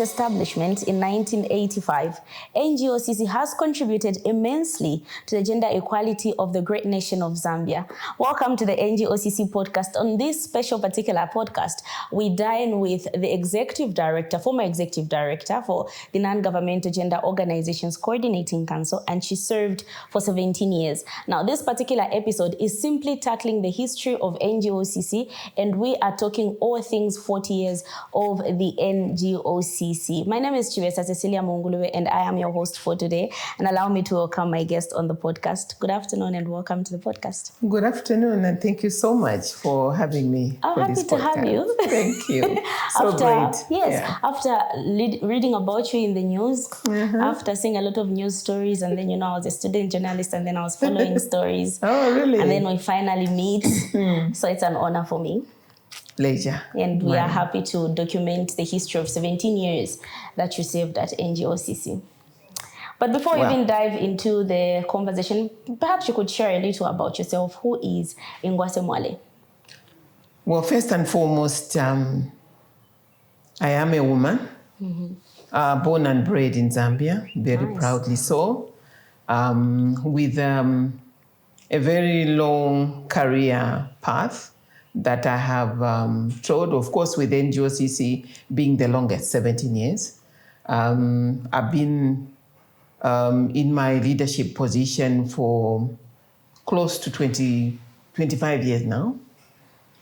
its establishment in 1985, NGOCC has contributed immensely to the gender equality of the great nation of Zambia. Welcome to the NGOCC podcast. On this particular podcast, we dine with the former executive director for the Non-Governmental Gender Organizations Coordinating Council, and she served for 17 years. Now, this particular episode is simply tackling the history of NGOCC, and we are talking all things 40 years of the NGOCC. My name is Chibesa Cecilia Munguluwe, and I am your host for today. And allow me to welcome my guest on the podcast. Good afternoon and welcome to the podcast. Good afternoon, and thank you so much for having me. I'm happy to have you. Thank you. So great. Yes, yeah. After reading about you in the news, after seeing a lot of news stories, and then, I was a student journalist, and then I was following stories. Oh, really? And then we finally meet. So it's an honor for me. Pleasure. And we are happy to document the history of 17 years that you served at NGOCC. But before we even dive into the conversation, perhaps you could share a little about yourself. Who is Engwase Mwale? Well, first and foremost, I am a woman, born and bred in Zambia, very proudly so, with a very long career path that I have trod, of course, with NGOCC being the longest, 17 years. I've been in my leadership position for close to 25 years now.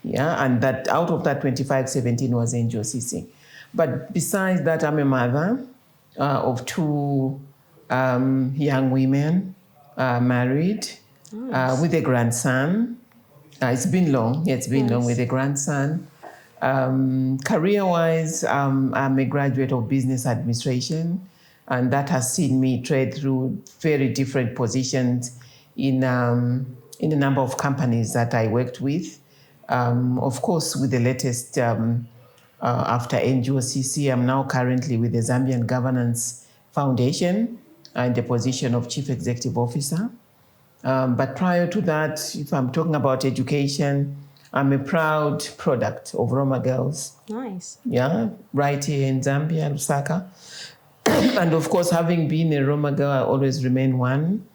Yeah, and that out of that 17 was NGOCC. But besides that, I'm a mother of two young women, married, with a grandson. It's been long. Yeah, it's been long with a grandson. Career-wise, I'm a graduate of business administration, and that has seen me trade through very different positions in a number of companies that I worked with. Of course, with the latest, after NGOCC, I'm now currently with the Zambian Governance Foundation in the position of Chief Executive Officer. But prior to that, if I'm talking about education, I'm a proud product of Roma Girls. Nice. Yeah, right here in Zambia, Lusaka. And of course, having been a Roma girl, I always remain one,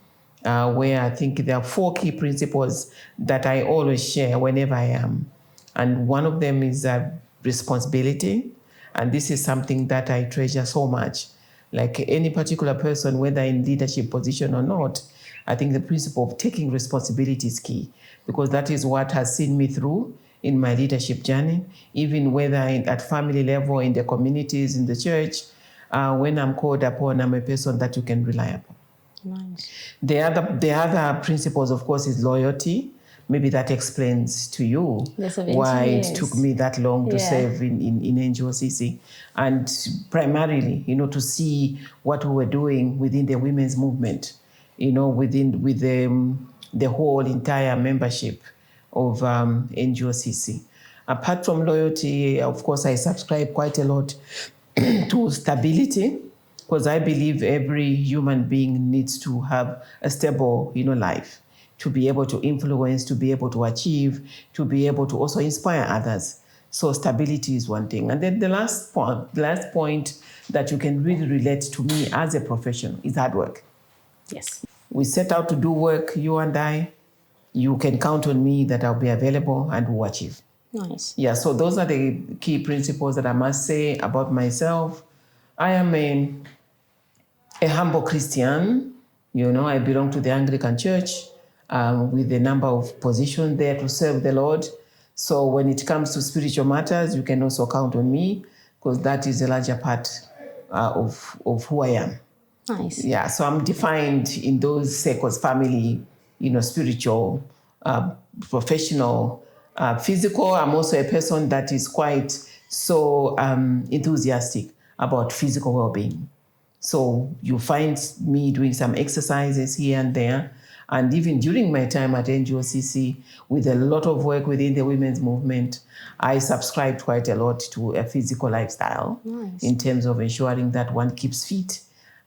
where I think there are 4 key principles that I always share whenever I am. And one of them is responsibility. And this is something that I treasure so much. Like any particular person, whether in leadership position or not, I think the principle of taking responsibility is key, because that is what has seen me through in my leadership journey, even whether at family level, in the communities, in the church. When I'm called upon, I'm a person that you can rely upon. Nice. The other principles, of course, is loyalty. Maybe that explains to you why it took me that long to serve in NGOCC. And primarily, to see what we were doing within the women's movement, with the whole entire membership of NGOCC. Apart from loyalty, of course, I subscribe quite a lot to stability, because I believe every human being needs to have a stable, life, to be able to influence, to be able to achieve, to be able to also inspire others. So stability is one thing. And then the last point that you can really relate to me as a professional is hard work. Yes. We set out to do work, you and I. You can count on me that I'll be available and will achieve. Nice. Yeah, so those are the key principles that I must say about myself. I am a humble Christian. I belong to the Anglican Church with a number of positions there to serve the Lord. So when it comes to spiritual matters, you can also count on me, because that is a larger part of who I am. Nice. Yeah, so I'm defined in those circles: family, spiritual, professional, physical. I'm also a person that is quite so enthusiastic about physical well-being. So you find me doing some exercises here and there. And even during my time at NGOCC, with a lot of work within the women's movement, I subscribed quite a lot to a physical lifestyle in terms of ensuring that one keeps fit.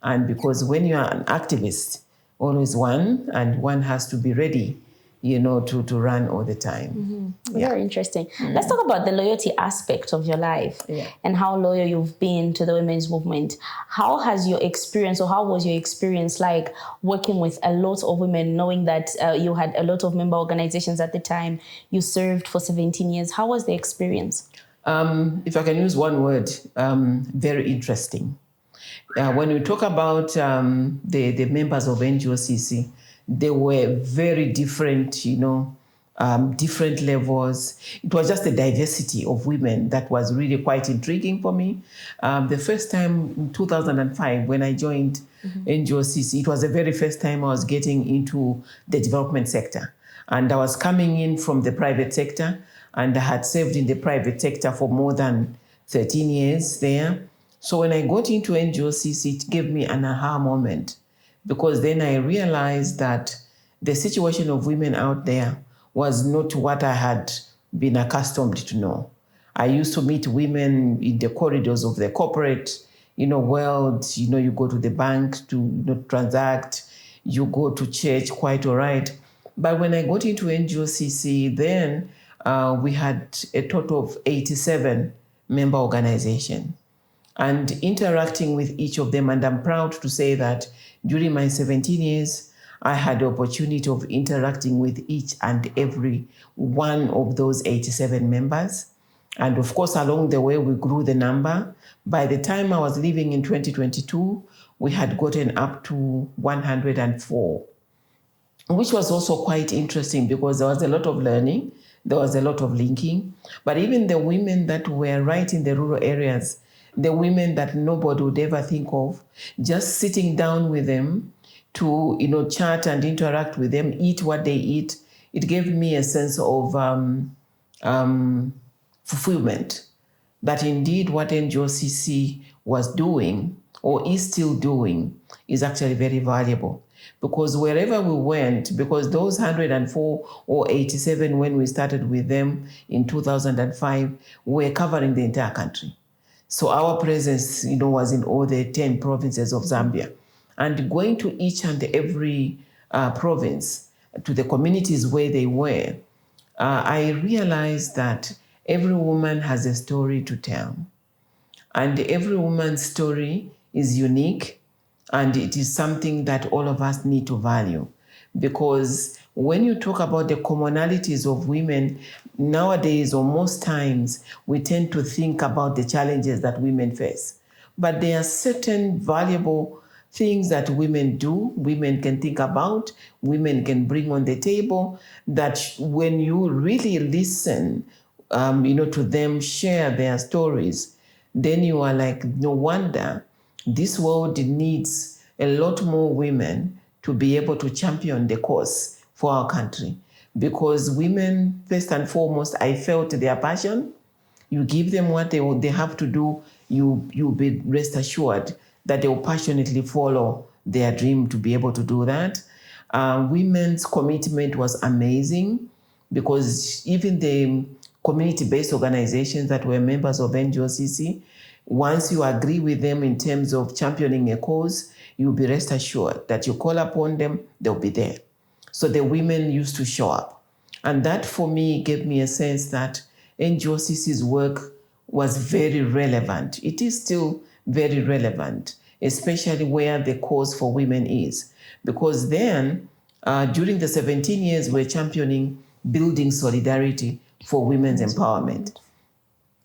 And because when you are an activist, always one has to be ready to run all the time. Yeah. Very interesting. Let's talk about the loyalty aspect of your life and how loyal you've been to the women's movement. How has your experience, or how was your experience like working with a lot of women, knowing that you had a lot of member organizations at the time, you served for 17 years. How was the experience? If I can use one word, very interesting. When we talk about the members of NGOCC, they were very different, different levels. It was just the diversity of women that was really quite intriguing for me. The first time in 2005, when I joined NGOCC, it was the very first time I was getting into the development sector. And I was coming in from the private sector, and I had served in the private sector for more than 13 years there. So when I got into NGOCC, it gave me an aha moment, because then I realized that the situation of women out there was not what I had been accustomed to know. I used to meet women in the corridors of the corporate, world. You go to the bank to transact, you go to church, quite all right. But when I got into NGOCC, then we had a total of 87 member organizations. And interacting with each of them, and I'm proud to say that during my 17 years, I had the opportunity of interacting with each and every one of those 87 members. And of course, along the way, we grew the number. By the time I was leaving in 2022, we had gotten up to 104, which was also quite interesting, because there was a lot of learning, there was a lot of linking. But even the women that were right in the rural areas, the women that nobody would ever think of, just sitting down with them to chat and interact with them, eat what they eat, it gave me a sense of fulfillment, that indeed what NGOCC was doing, or is still doing, is actually very valuable. Because wherever we went, because those 104 or 87 when we started with them in 2005, were covering the entire country. So our presence, was in all the 10 provinces of Zambia. And going to each and every province, to the communities where they were, I realized that every woman has a story to tell. And every woman's story is unique, and it is something that all of us need to value. Because when you talk about the commonalities of women, nowadays, or most times, we tend to think about the challenges that women face. But there are certain valuable things that women do, women can think about, women can bring on the table, that when you really listen, to them share their stories, then you are like, no wonder this world needs a lot more women to be able to champion the cause for our country. Because women, first and foremost, I felt their passion. You give them what they have to do, you be rest assured that they will passionately follow their dream to be able to do that. Women's commitment was amazing, because even the community-based organizations that were members of NGOCC, once you agree with them in terms of championing a cause, you'll be rest assured that you call upon them, they'll be there. So the women used to show up. And that for me gave me a sense that NGOCC's work was very relevant. It is still very relevant, especially where the cause for women is. Because then, during the 17 years, we're championing building solidarity for women's empowerment.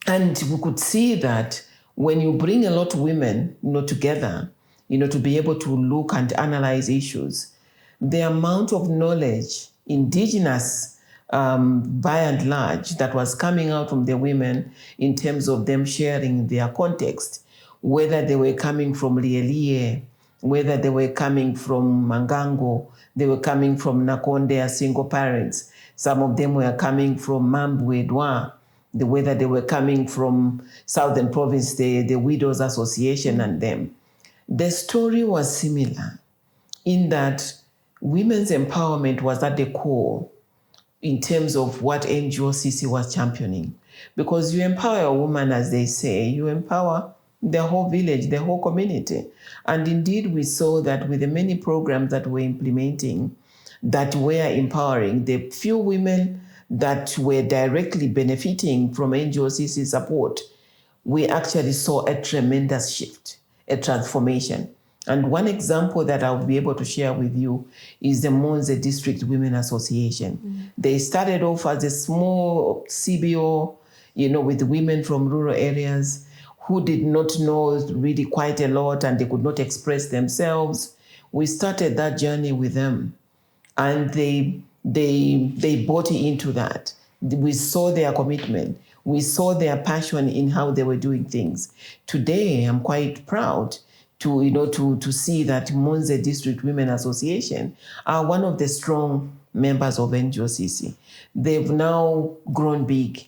And we could see that when you bring a lot of women together, to be able to look and analyze issues, the amount of knowledge, indigenous by and large, that was coming out from the women in terms of them sharing their context, whether they were coming from Lielie, whether they were coming from Mangango, they were coming from Nakonde as single parents. Some of them were coming from Mambwe Edouard, whether they were coming from Southern Province, the Widows Association and them. The story was similar in that women's empowerment was at the core in terms of what NGOCC was championing. Because you empower a woman, as they say, you empower the whole village, the whole community. And indeed, we saw that with the many programs that we're implementing, that were empowering. The few women that were directly benefiting from NGOCC support, we actually saw a tremendous shift, a transformation. And one example that I'll be able to share with you is the Mwale District Women Association. They started off as a small CBO, with women from rural areas who did not know really quite a lot and they could not express themselves. We started that journey with them, and they bought into that. We saw their commitment. We saw their passion in how they were doing things. Today, I'm quite proud to see that Mwale District Women Association are one of the strong members of NGOCC. They've now grown big.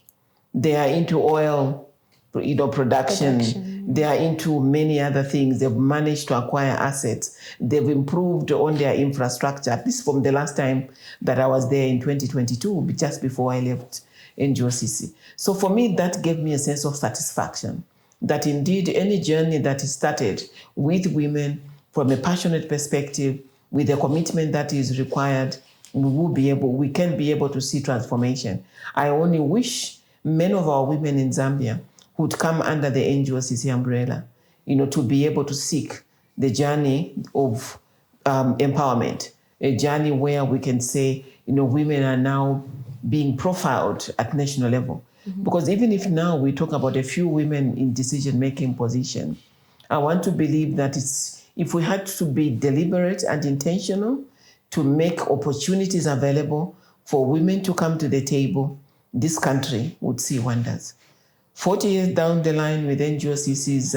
They are into oil, production. They are into many other things. They've managed to acquire assets. They've improved on their infrastructure, at least from the last time that I was there in 2022, just before I left NGOCC. So for me, that gave me a sense of satisfaction that indeed any journey that is started with women from a passionate perspective, with the commitment that is required, we can be able to see transformation. I only wish many of our women in Zambia would come under the NGOCC umbrella, to be able to seek the journey of empowerment, a journey where we can say, women are now being profiled at national level. Because even if now we talk about a few women in decision-making position, I want to believe that if we had to be deliberate and intentional to make opportunities available for women to come to the table, this country would see wonders. 40 years down the line with NGOCC's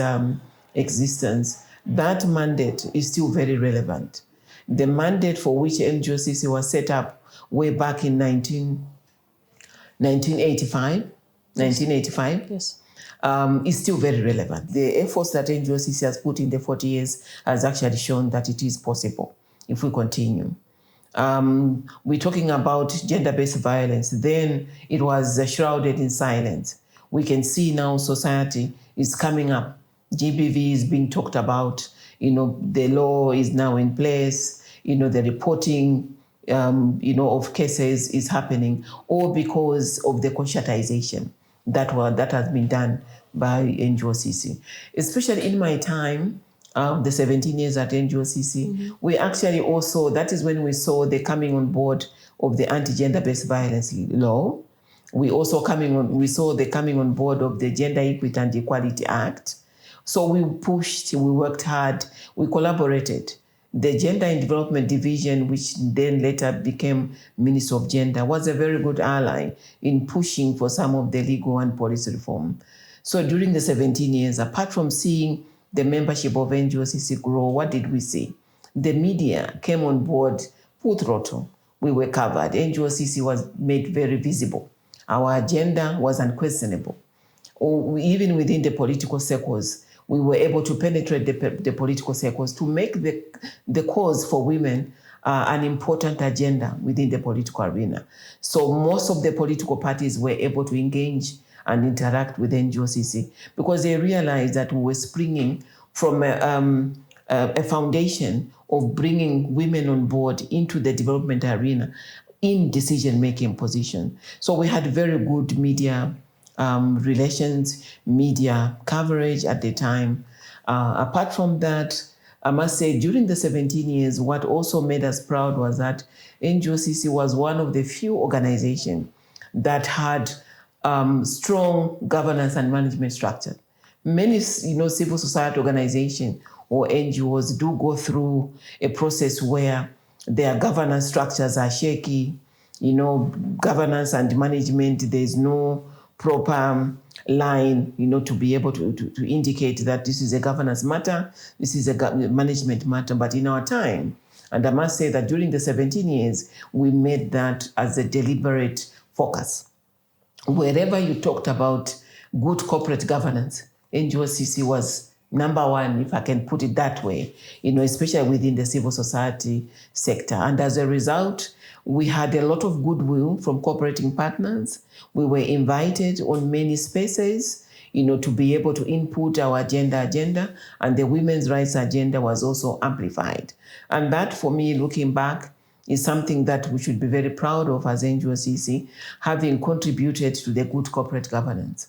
existence, that mandate is still very relevant. The mandate for which NGOCC was set up way back in 1985, yes. Is still very relevant. The efforts that NGOCC has put in the 40 years has actually shown that it is possible if we continue. We're talking about gender-based violence. Then it was shrouded in silence. We can see now society is coming up. GBV is being talked about. The law is now in place. The reporting of cases is happening, all because of the conscientization that has been done by NGOCC. Especially in my time, the 17 years at NGOCC, we actually also, that is when we saw the coming on board of the anti-gender-based violence law. We saw the coming on board of the Gender Equity and Equality Act. So we pushed, we worked hard, we collaborated. The Gender and Development Division, which then later became Minister of Gender, was a very good ally in pushing for some of the legal and policy reform. So during the 17 years, apart from seeing the membership of NGOCC grow, what did we see? The media came on board full throttle. We were covered. NGOCC was made very visible. Our agenda was unquestionable. Even within the political circles, we were able to penetrate the political circles to make the cause for women an important agenda within the political arena. So most of the political parties were able to engage and interact with NGOCC because they realized that we were springing from a foundation of bringing women on board into the development arena in decision-making position. So we had very good media relations, media coverage at the time. Apart from that, I must say during the 17 years, what also made us proud was that NGOCC was one of the few organizations that had strong governance and management structure. Many civil society organizations or NGOs do go through a process where their governance structures are shaky, governance and management, there's no proper line, to be able to indicate that this is a governance matter, this is a management matter. But in our time, and I must say that during the 17 years, we made that as a deliberate focus. Wherever you talked about good corporate governance, NGOCC was number one, if I can put it that way, especially within the civil society sector. And as a result, we had a lot of goodwill from cooperating partners. We were invited on many spaces, to be able to input our agenda, and the women's rights agenda was also amplified. And that, for me, looking back, is something that we should be very proud of as NGOCC, having contributed to the good corporate governance.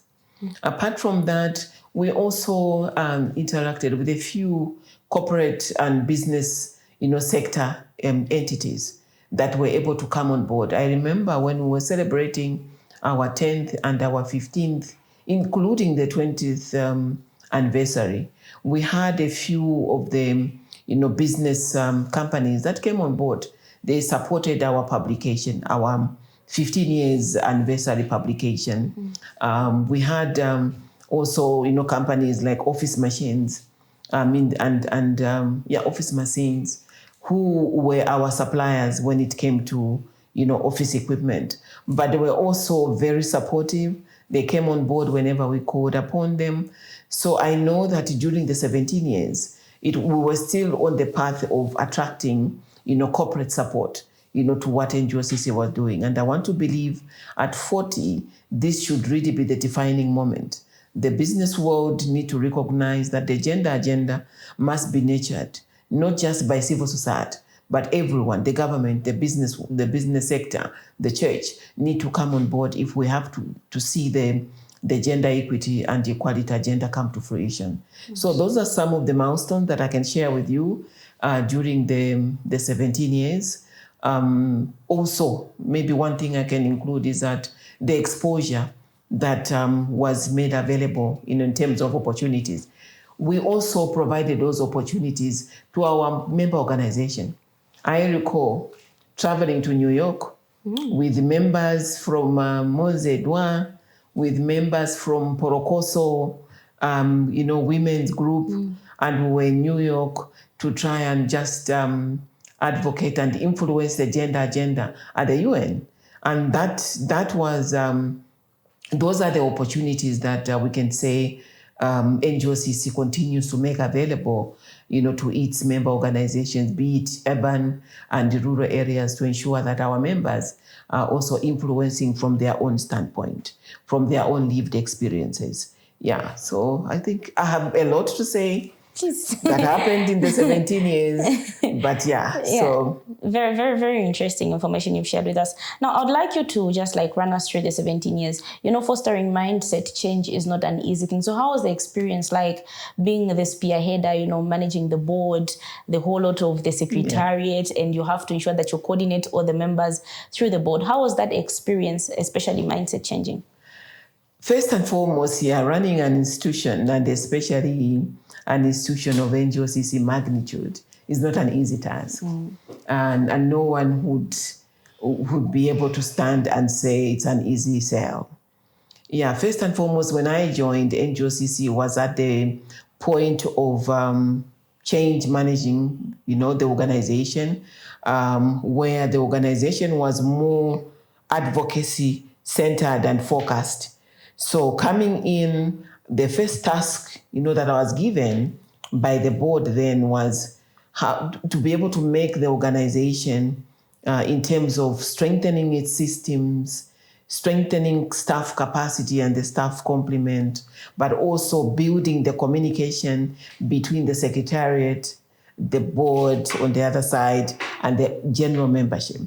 Apart from that, we also interacted with a few corporate and business, sector entities that were able to come on board. I remember when we were celebrating our 10th and our 15th, including the 20th anniversary, we had a few of the business companies that came on board. They supported our publication, our 15 years anniversary publication. We had also, companies like Office Machines, Office Machines, who were our suppliers when it came to, office equipment. But they were also very supportive. They came on board whenever we called upon them. So I know that during the 17 years, we were still on the path of attracting, corporate support, to what NGOCC was doing. And I want to believe at 40, this should really be the defining moment. The business world need to recognize that the gender agenda must be nurtured, not just by civil society, but everyone, the government, the business sector, the church, need to come on board if we have to see the gender equity and equality agenda come to fruition. So those are some of the milestones that I can share with you during the 17 years. Also, maybe one thing I can include is that the exposure that was made available in terms of opportunities. We also provided those opportunities to our member organization. I recall traveling to New York with members from Mose Edouard, with members from Porokoso, women's group, and we were in New York to try and just advocate and influence the gender agenda at the UN. And that was, those are the opportunities that we can say NGOCC continues to make available, to its member organizations, be it urban and rural areas, to ensure that our members are also influencing from their own standpoint, from their own lived experiences. Yeah, so I think I have a lot to say that happened in the 17 years, but so. Very, very, very interesting information you've shared with us. Now, I'd like you to just run us through the 17 years. Fostering mindset change is not an easy thing. So how was the experience like being the spearheader, managing the board, the whole lot of the secretariat, and you have to ensure that you coordinate all the members through the board? How was that experience, especially mindset changing? First and foremost, running an institution, and especially an institution of NGOCC magnitude, is not an easy task. And no one would be able to stand and say it's an easy sell. Yeah, first and foremost, when I joined, NGOCC was at the point of change managing, the organization, where the organization was more advocacy centered and focused. So coming in, the first task, that I was given by the board then was how to be able to make the organization in terms of strengthening its systems, strengthening staff capacity and the staff complement, but also building the communication between the secretariat, the board on the other side, and the general membership.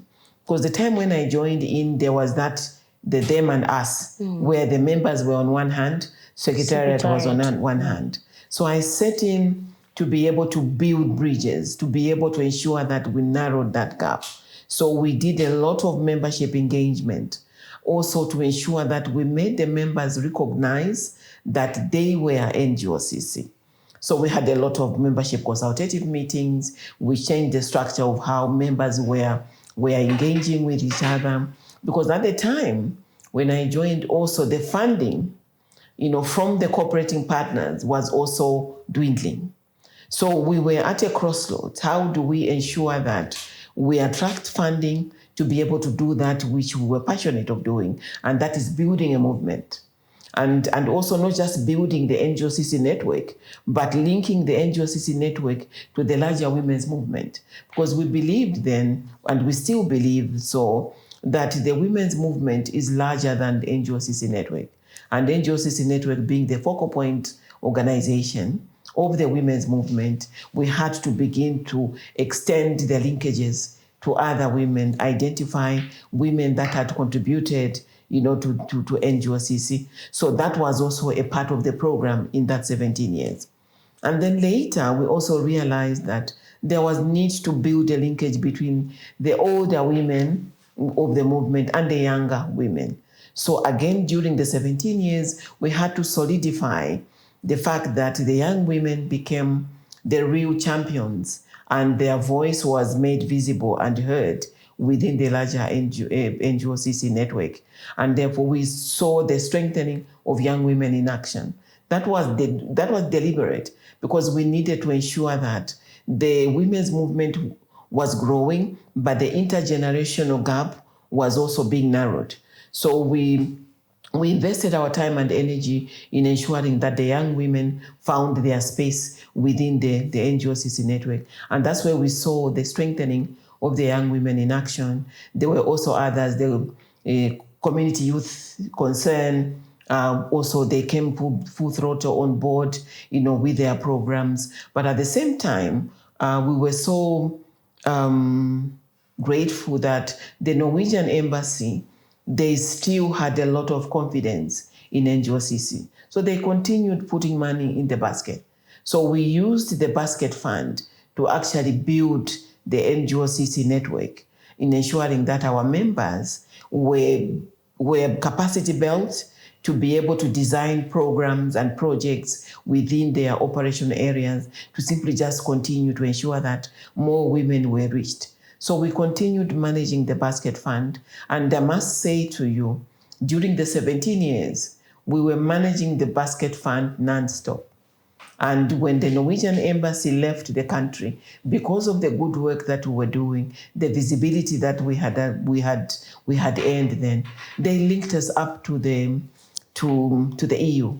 Because the time when I joined in, there was the them and us, where the members were on one hand, secretariat was on one hand. So I set in to be able to build bridges, to be able to ensure that we narrowed that gap. So we did a lot of membership engagement, also to ensure that we made the members recognize that they were NGOCC. So we had a lot of membership consultative meetings. We changed the structure of how members were engaging with each other. Because at the time, when I joined, also the funding, from the cooperating partners was also dwindling. So we were at a crossroads. How do we ensure that we attract funding to be able to do that which we were passionate of doing, and that is building a movement. And also not just building the NGOCC network, but linking the NGOCC network to the larger women's movement. Because we believed then, and we still believe so, that the women's movement is larger than the NGOCC network. And the NGOCC network being the focal point organization of the women's movement, we had to begin to extend the linkages to other women, identify women that had contributed, to NGOCC. So that was also a part of the program in that 17 years. And then later, we also realized that there was need to build a linkage between the older women of the movement and the younger women. So again, during the 17 years, we had to solidify the fact that the young women became the real champions and their voice was made visible and heard within the larger NGOCC network. And therefore, we saw the strengthening of young women in action. That was deliberate because we needed to ensure that the women's movement was growing, but the intergenerational gap was also being narrowed. So we invested our time and energy in ensuring that the young women found their space within the NGOCC network. And that's where we saw the strengthening of the young women in action. There were also others, the community youth concern. Also, they came full throttle on board, with their programs. But at the same time, we were so grateful that the Norwegian embassy, they still had a lot of confidence in NGOCC. So they continued putting money in the basket. So we used the basket fund to actually build the NGOCC network in ensuring that our members were capacity built to be able to design programs and projects within their operational areas to simply just continue to ensure that more women were reached. So we continued managing the basket fund. And I must say to you, during the 17 years, we were managing the basket fund nonstop. And when the Norwegian embassy left the country, because of the good work that we were doing, the visibility that we had earned then, they linked us up to the EU.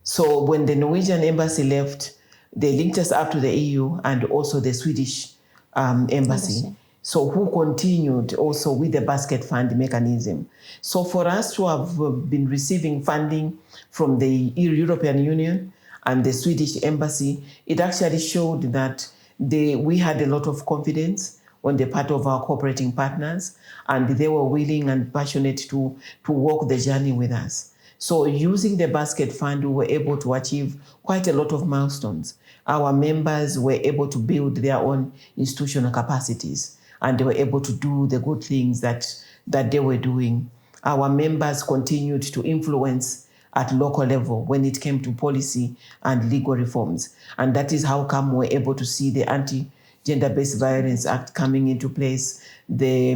So when the Norwegian embassy left, they linked us up to the EU and also the Swedish embassy. So who continued also with the basket fund mechanism. So for us to have been receiving funding from the European Union and the Swedish embassy, it actually showed that we had a lot of confidence on the part of our cooperating partners, and they were willing and passionate to walk the journey with us. So using the basket fund, we were able to achieve quite a lot of milestones. Our members were able to build their own institutional capacities, and they were able to do the good things that they were doing. Our members continued to influence at local level when it came to policy and legal reforms. And that is how come we're able to see the Anti-Gender-Based Violence Act coming into place, the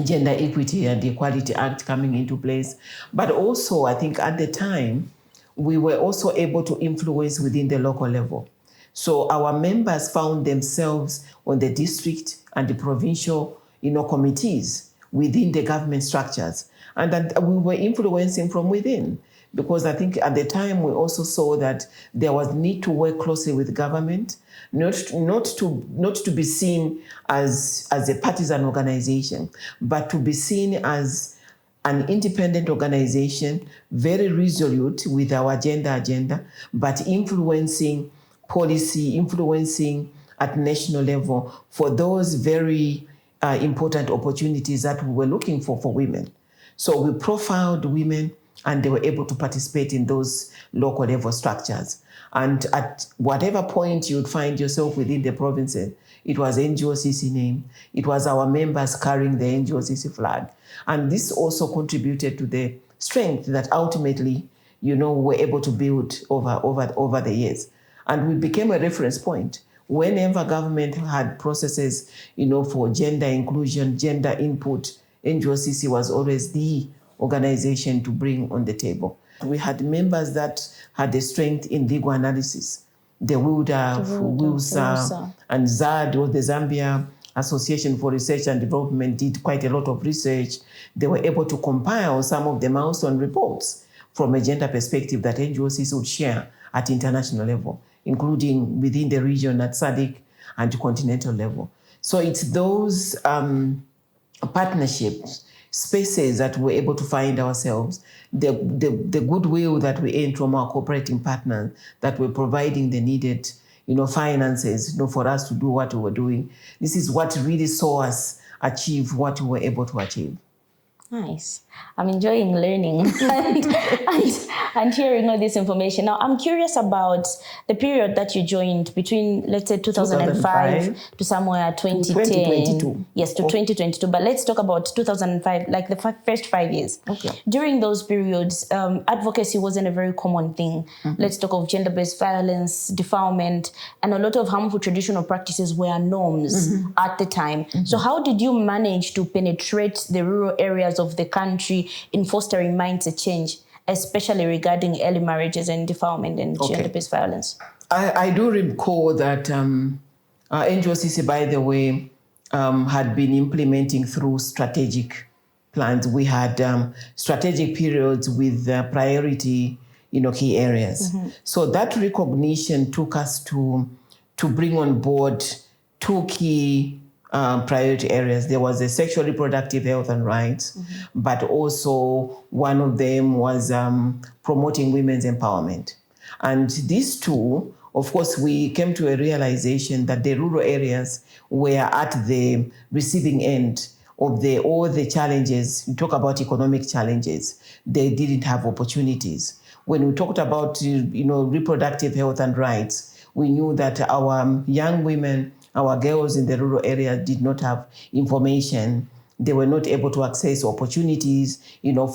Gender Equity and Equality Act coming into place. But also, I think at the time, we were also able to influence within the local level. So our members found themselves on the district and the provincial, committees within the government structures. And that we were influencing from within. Because I think at the time we also saw that there was need to work closely with government, not to be seen as a partisan organization, but to be seen as an independent organization, very resolute with our agenda, but influencing policy, influencing at national level for those very important opportunities that we were looking for women. So we profiled women, and they were able to participate in those local level structures. And at whatever point you'd find yourself within the provinces, it was NGOCC name. It was our members carrying the NGOCC flag. And this also contributed to the strength that ultimately, we were able to build over the years. And we became a reference point. Whenever government had processes, for gender inclusion, gender input, NGOCC was always the organization to bring on the table. We had members that had the strength in legal analysis. The WUSA, and ZAD, or the Zambia Association for Research and Development, did quite a lot of research. They were able to compile some of the milestone reports from a gender perspective that NGOCC would share at international level, including within the region at SADC and continental level. So it's those partnerships, spaces that we're able to find ourselves, the goodwill that we earn from our cooperating partners, that we're providing the needed, finances, for us to do what we were doing. This is what really saw us achieve what we were able to achieve. Nice. I'm enjoying learning and hearing all this information. Now, I'm curious about the period that you joined between, let's say, 2005 to somewhere 2010. 2022. Yes, to 2022. But let's talk about 2005, like the first 5 years. Okay. During those periods, advocacy wasn't a very common thing. Let's talk of gender-based violence, defilement, and a lot of harmful traditional practices were norms at the time. So how did you manage to penetrate the rural areas of the country in fostering mindset change, especially regarding early marriages and defilement and gender-based violence? I do recall that NGOCC, by the way, had been implementing through strategic plans. We had strategic periods with priority, key areas. So that recognition took us to bring on board 2 key priority areas. There was the sexual reproductive health and rights, but also one of them was promoting women's empowerment. And these 2, of course, we came to a realization that the rural areas were at the receiving end of all the challenges. You talk about economic challenges. They didn't have opportunities. When we talked about reproductive health and rights, we knew that our young women, our girls in the rural area did not have information. They were not able to access opportunities,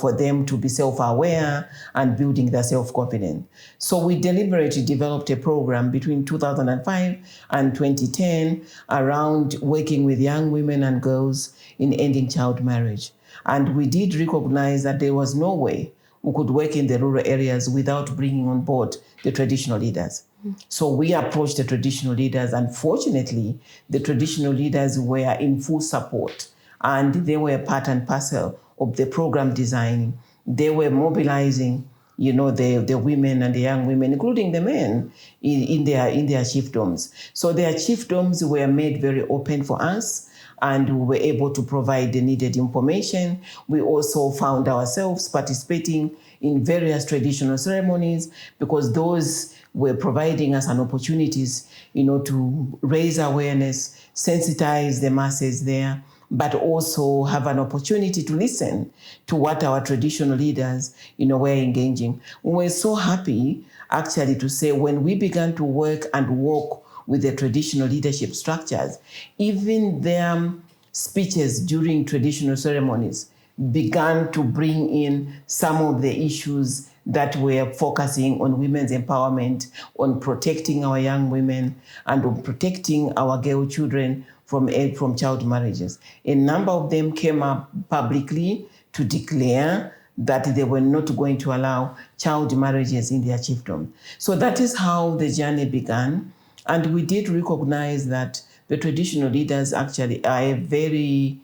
for them to be self-aware and building their self-confidence. So we deliberately developed a program between 2005 and 2010 around working with young women and girls in ending child marriage. And we did recognize that there was no way we could work in the rural areas without bringing on board the traditional leaders. So we approached the traditional leaders, and fortunately, the traditional leaders were in full support, and they were part and parcel of the program design. They were mobilizing, the women and the young women, including the men, in their chiefdoms. So their chiefdoms were made very open for us, and we were able to provide the needed information. We also found ourselves participating in various traditional ceremonies because those were providing us an opportunities, to raise awareness, sensitize the masses there, but also have an opportunity to listen to what our traditional leaders, were engaging. We were so happy, actually, to say when we began to work and walk with the traditional leadership structures, even their speeches during traditional ceremonies began to bring in some of the issues that were focusing on women's empowerment, on protecting our young women, and on protecting our girl children from child marriages. A number of them came up publicly to declare that they were not going to allow child marriages in their chiefdom. So that is how the journey began. And we did recognize that the traditional leaders actually are a very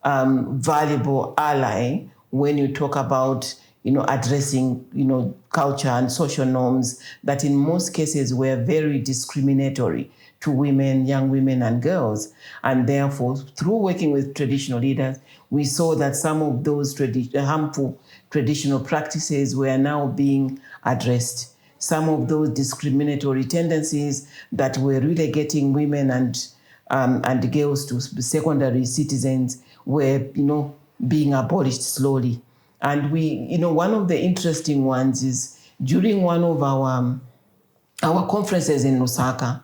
valuable ally when you talk about addressing culture and social norms that in most cases were very discriminatory to women, young women and girls. And therefore, through working with traditional leaders, we saw that some of those harmful traditional practices were now being addressed. Some of those discriminatory tendencies that were relegating women and girls to secondary citizens were, being abolished slowly. And we, one of the interesting ones is during one of our conferences in Lusaka,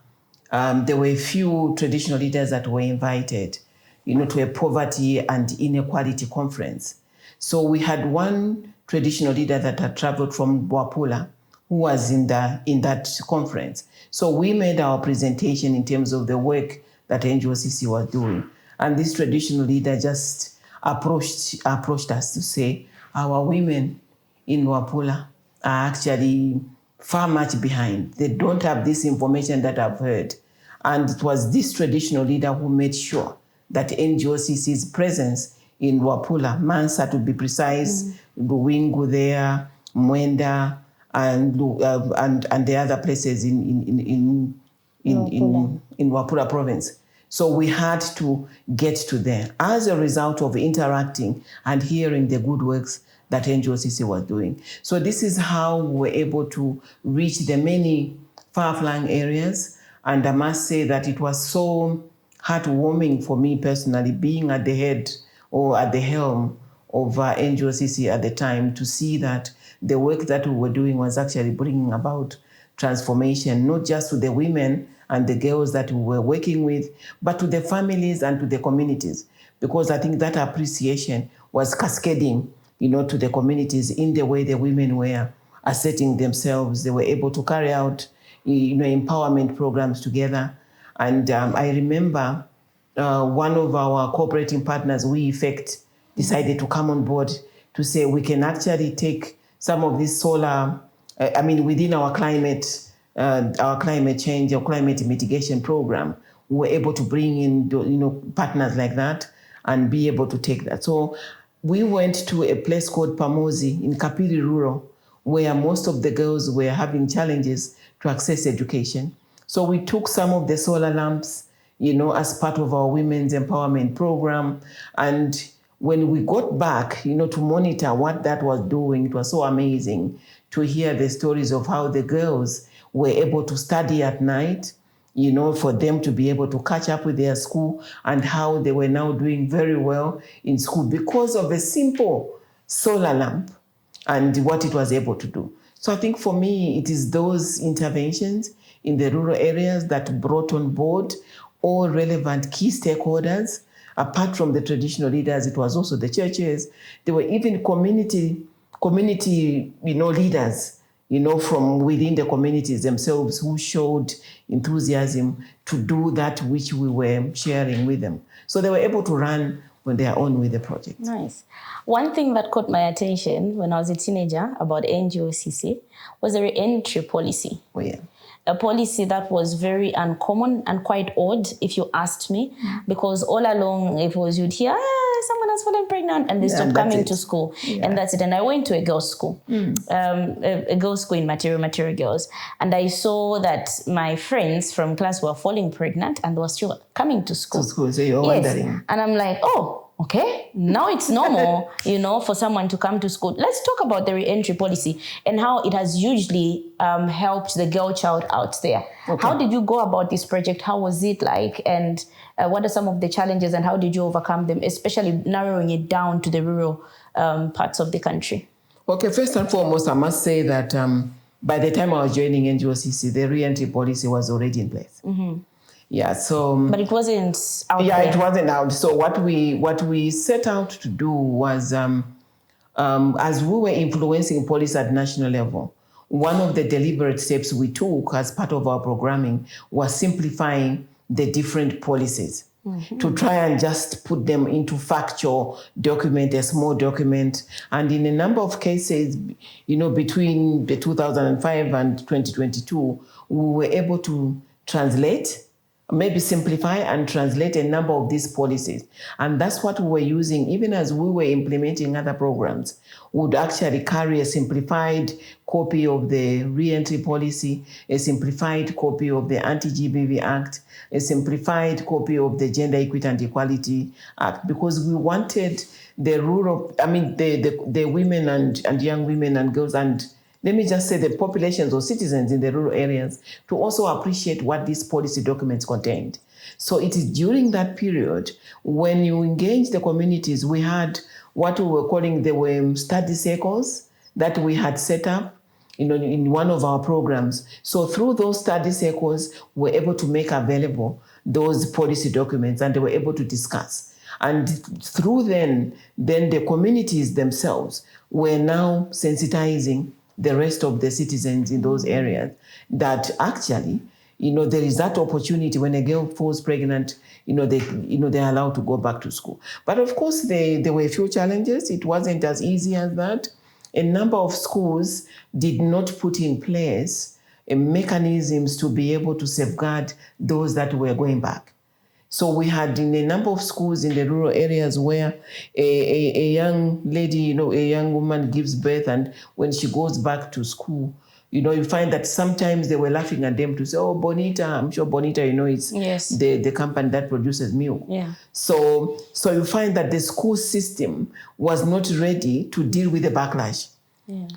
there were a few traditional leaders that were invited, to a poverty and inequality conference. So we had one traditional leader that had traveled from Wapula, who was in that conference. So we made our presentation in terms of the work that NGOCC was doing. And this traditional leader just approached us to say, our women in Wapula are actually far much behind. They don't have this information that I've heard. And it was this traditional leader who made sure that NGOCC's presence in Wapula, Mansa to be precise, Luwingu there, Mwenda, and the other places in Wapula province. So we had to get to there as a result of interacting and hearing the good works that NGOCC was doing. So this is how we were able to reach the many far-flung areas And I must say that it was so heartwarming for me personally, being at the head or at the helm of NGOCC at the time, to see that the work that we were doing was actually bringing about transformation, not just to the women and the girls that we were working with, but to the families and to the communities. Because I think that appreciation was cascading, to the communities in the way the women were asserting themselves. They were able to carry out, empowerment programs together. And I remember one of our cooperating partners, WeEffect, decided to come on board to say we can actually take some of this solar, within our climate change or climate mitigation program, we were able to bring in, partners like that and be able to take that. So we went to a place called Pamozi in Kapiri Rural, where most of the girls were having challenges to access education. So we took some of the solar lamps, as part of our women's empowerment program. And when we got back, to monitor what that was doing, it was so amazing to hear the stories of how the girls were able to study at night, for them to be able to catch up with their school, and how they were now doing very well in school because of a simple solar lamp and what it was able to do. So I think for me, it is those interventions in the rural areas that brought on board all relevant key stakeholders. Apart from the traditional leaders, it was also the churches. There were even community leaders, from within the communities themselves, who showed enthusiasm to do that which we were sharing with them. So they were able to run on their own with the project. Nice. One thing that caught my attention when I was a teenager about NGOCC was the re-entry policy. Oh, yeah. A policy that was very uncommon and quite odd, if you asked me, because all along it was you'd hear, someone has fallen pregnant, and they stopped coming to school. Yeah. And that's it. And I went to a girls' school, a girls' school in material girls. And I saw that my friends from class were falling pregnant and they were still coming to school. So you're wondering. And I'm like, okay, now it's normal, for someone to come to school. Let's talk about the re-entry policy and how it has hugely helped the girl child out there. Okay. How did you go about this project? How was it like? And what are some of the challenges and how did you overcome them, especially narrowing it down to the rural parts of the country? Okay, first and foremost, I must say that by the time I was joining NGOCC, the re-entry policy was already in place. Mm-hmm. Yeah, so... But it wasn't out Yeah, there. It wasn't out. So what we set out to do was, as we were influencing policy at national level, one of the deliberate steps we took as part of our programming was simplifying the different policies. Mm-hmm. To try and just put them into factual document, a small document. And in a number of cases, between the 2005 and 2022, we were able to translate, maybe simplify and translate a number of these policies. And that's what we were using even as we were implementing other programs. We would actually carry a simplified copy of the re-entry policy, a simplified copy of the Anti-GBV Act, a simplified copy of the Gender Equity and Equality Act, because we wanted the rural, the women and young women and girls, and let me just say the populations or citizens in the rural areas, to also appreciate what these policy documents contained. So it is during that period when you engage the communities, we had what we were calling the study circles that we had set up in one of our programs. So through those study circles, we were able to make available those policy documents and they were able to discuss. And through then the communities themselves were now sensitizing the rest of the citizens in those areas that actually, there is that opportunity when a girl falls pregnant, they're allowed to go back to school. But of course, there were a few challenges. It wasn't as easy as that. A number of schools did not put in place mechanisms to be able to safeguard those that were going back. So we had in a number of schools in the rural areas where a young lady, a young woman gives birth, and when she goes back to school, you find that sometimes they were laughing at them to say, oh, Bonita, I'm sure Bonita, it's yes, the company that produces milk. Yeah. So you find that the school system was not ready to deal with the backlash.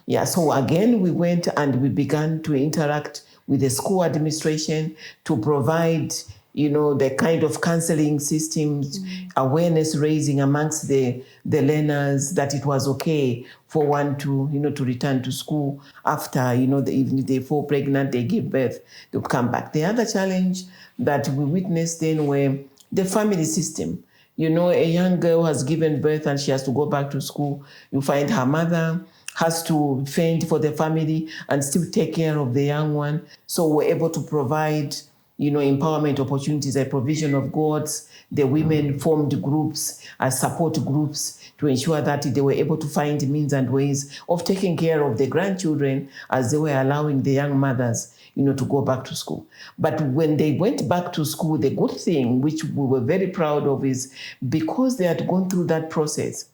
Yeah. So again, we went and we began to interact with the school administration to provide, the kind of counseling systems, awareness raising amongst the learners that it was okay for one to, to return to school after, even if they fall pregnant, they give birth, they'll come back. The other challenge that we witnessed then were the family system. A young girl has given birth and she has to go back to school. You find her mother has to fend for the family and still take care of the young one. So we're able to provide, empowerment opportunities, a provision of goods. The women formed groups, support groups to ensure that they were able to find means and ways of taking care of the grandchildren as they were allowing the young mothers, to go back to school. But when they went back to school, the good thing, which we were very proud of, is because they had gone through that process,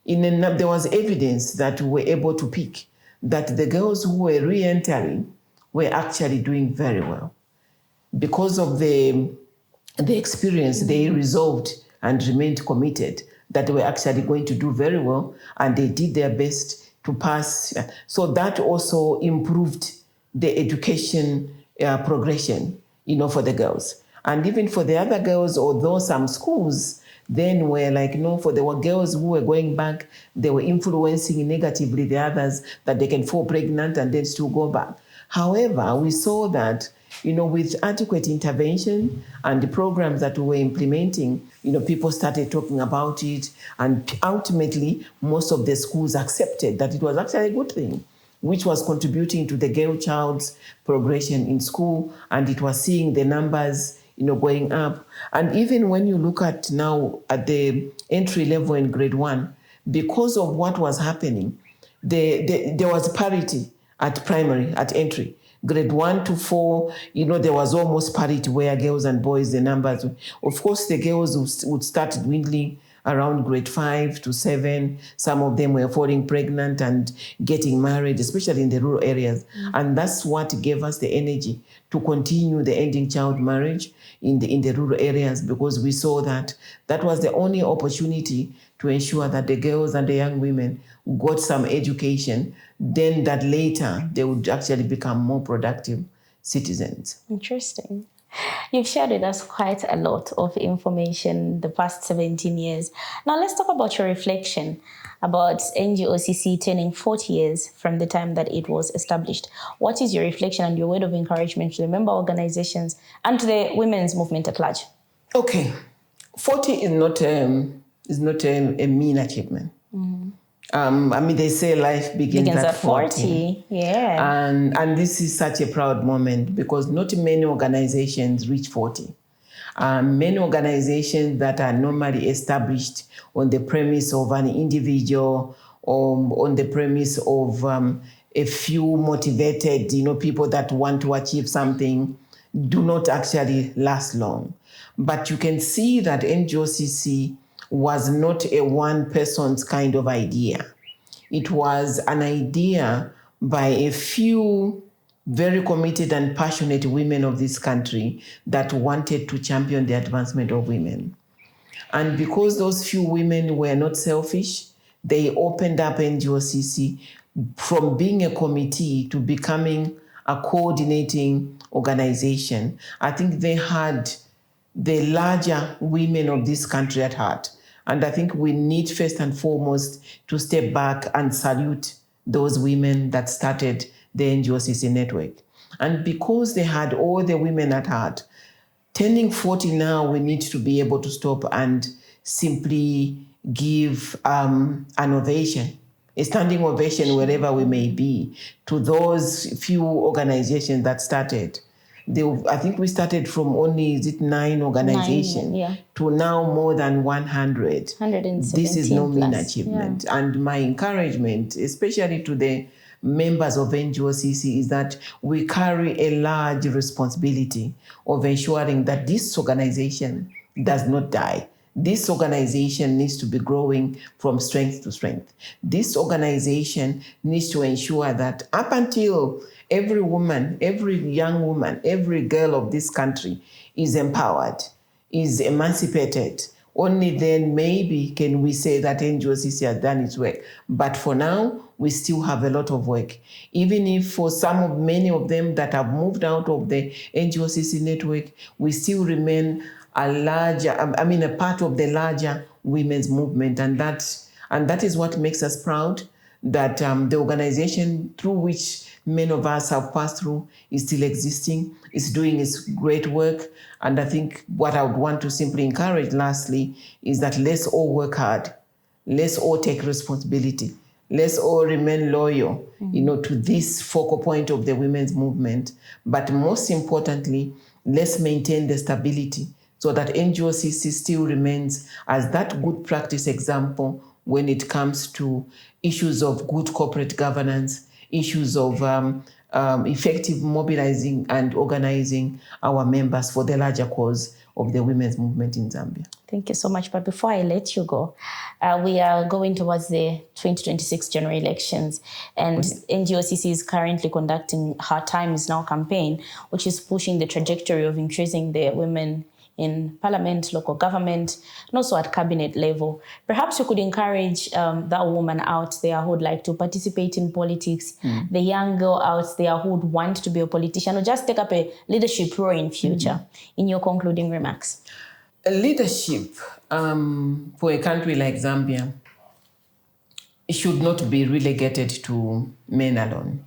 there was evidence that we were able to pick that the girls who were re-entering were actually doing very well. Because of the experience, they resolved and remained committed that they were actually going to do very well, and they did their best to pass. So that also improved the education progression, for the girls. And even for the other girls, although some schools then were like, for the girls who were going back, they were influencing negatively the others that they can fall pregnant and then still go back. However, we saw that, with adequate intervention and the programs that we were implementing, people started talking about it. And ultimately, most of the schools accepted that it was actually a good thing, which was contributing to the girl child's progression in school. And it was seeing the numbers, going up. And even when you look at now at the entry level in grade 1, because of what was happening, there was parity at primary, at entry. Grade 1 to 4, there was almost parity where girls and boys, the numbers. Of course, the girls would start dwindling around grade 5 to 7. Some of them were falling pregnant and getting married, especially in the rural areas. And that's what gave us the energy to continue the ending child marriage in the rural areas, because we saw that that was the only opportunity to ensure that the girls and the young women got some education, then that later they would actually become more productive citizens. Interesting. You've shared with us quite a lot of information the past 17 years. Now let's talk about your reflection about NGOCC turning 40 years from the time that it was established. What is your reflection and your word of encouragement to the member organizations and to the women's movement at large? Okay, 40 is not a mean achievement. They say life begins at 40. Yeah. And this is such a proud moment because not many organizations reach 40. Many organizations that are normally established on the premise of an individual or on the premise of a few motivated, people that want to achieve something do not actually last long. But you can see that NGOCC was not a one person's kind of idea. It was an idea by a few very committed and passionate women of this country that wanted to champion the advancement of women. And because those few women were not selfish, they opened up NGOCC from being a committee to becoming a coordinating organization. I think they had the larger women of this country at heart. And I think we need first and foremost to step back and salute those women that started the NGOCC network. And because they had all the women at heart, turning 40 now, we need to be able to stop and simply give an ovation, a standing ovation wherever we may be, to those few organizations that started. I think we started from only, 9 organizations to now more than 100. 117 This is no mean plus. achievement. Yeah. And my encouragement, especially to the members of NGOCC, is that we carry a large responsibility of ensuring that this organization does not die. This organization needs to be growing from strength to strength. This organization needs to ensure that up until every woman, every young woman, every girl of this country is empowered, is emancipated, Only then maybe can we say that NGOCC has done its work. But for now, we still have a lot of work. Even if for many of them that have moved out of the NGOCC network, we still remain a part of the larger women's movement. And that is what makes us proud, that the organization through which many of us have passed through is still existing, is doing its great work. And I think what I would want to simply encourage lastly is that let's all work hard. Let's all take responsibility. Let's all remain loyal, to this focal point of the women's movement. But most importantly, let's maintain the stability so that NGOCC still remains as that good practice example when it comes to issues of good corporate governance, issues of effective mobilizing and organizing our members for the larger cause of the women's movement in Zambia. Thank you so much. But before I let you go, we are going towards the 2026 general elections, and NGOCC is currently conducting her Time Is Now campaign, which is pushing the trajectory of increasing the women in parliament, local government, and also at cabinet level. Perhaps you could encourage that woman out there who would like to participate in politics, the young girl out there who would want to be a politician or just take up a leadership role in future, in your concluding remarks. Leadership for a country like Zambia, it should not be relegated to men alone.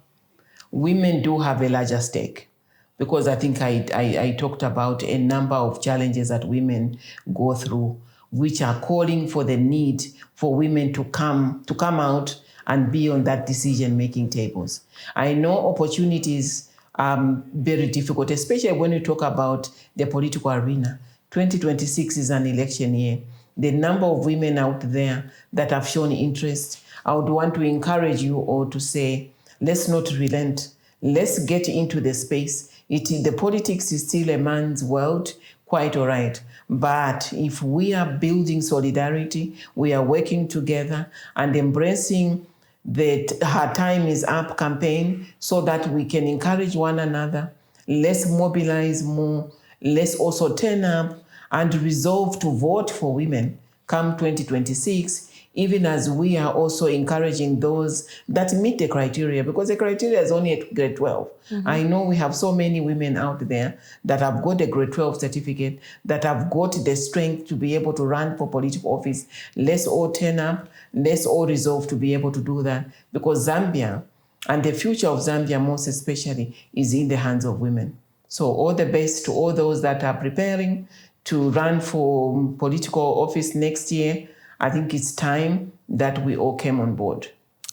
Women do have a larger stake, because I think I talked about a number of challenges that women go through, which are calling for the need for women to come out and be on that decision-making tables. I know opportunities are very difficult, especially when we talk about the political arena. 2026 is an election year. The number of women out there that have shown interest, I would want to encourage you all to say, let's not relent. Let's get into the space. The politics is still a man's world, quite all right. But if we are building solidarity, we are working together and embracing the Her Time Is Up campaign so that we can encourage one another, let's mobilize more, let's also turn up and resolve to vote for women come 2026, even as we are also encouraging those that meet the criteria, because the criteria is only at grade 12. I know we have so many women out there that have got a grade 12 certificate, that have got the strength to be able to run for political office. Let's all turn up, let's all resolve to be able to do that, because Zambia, and the future of Zambia most especially, is in the hands of women. So all the best to all those that are preparing to run for political office next year. I think it's time that we all came on board.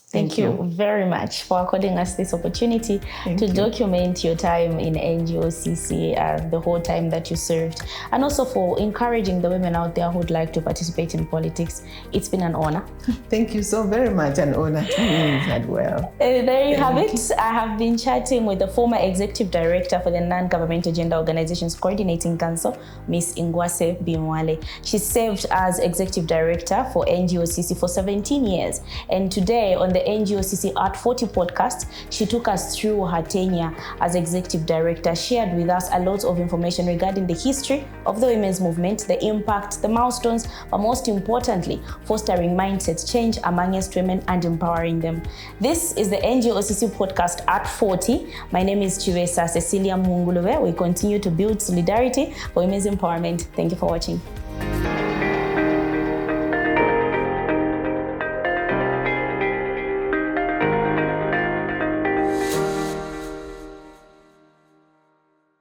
Thank you very much for according us this opportunity to document your time in NGOCC, the whole time that you served, and also for encouraging the women out there who would like to participate in politics. It's been an honor. Thank you so very much. An honor to me as well. There you have it. I have been chatting with the former Executive Director for the Non-Governmental Gender Organizations Coordinating Council, Ms. Engwase B. Mwale. She served as Executive Director for NGOCC for 17 years. And today on the NGOCC Art 40 podcast, she took us through her tenure as Executive Director, shared with us a lot of information regarding the history of the women's movement, the impact, the milestones, but most importantly, fostering mindset change amongst women and empowering them. This is the NGOCC podcast Art 40. My name is Chivesa Cecilia Munguluve. We continue to build solidarity for women's empowerment. Thank you for watching.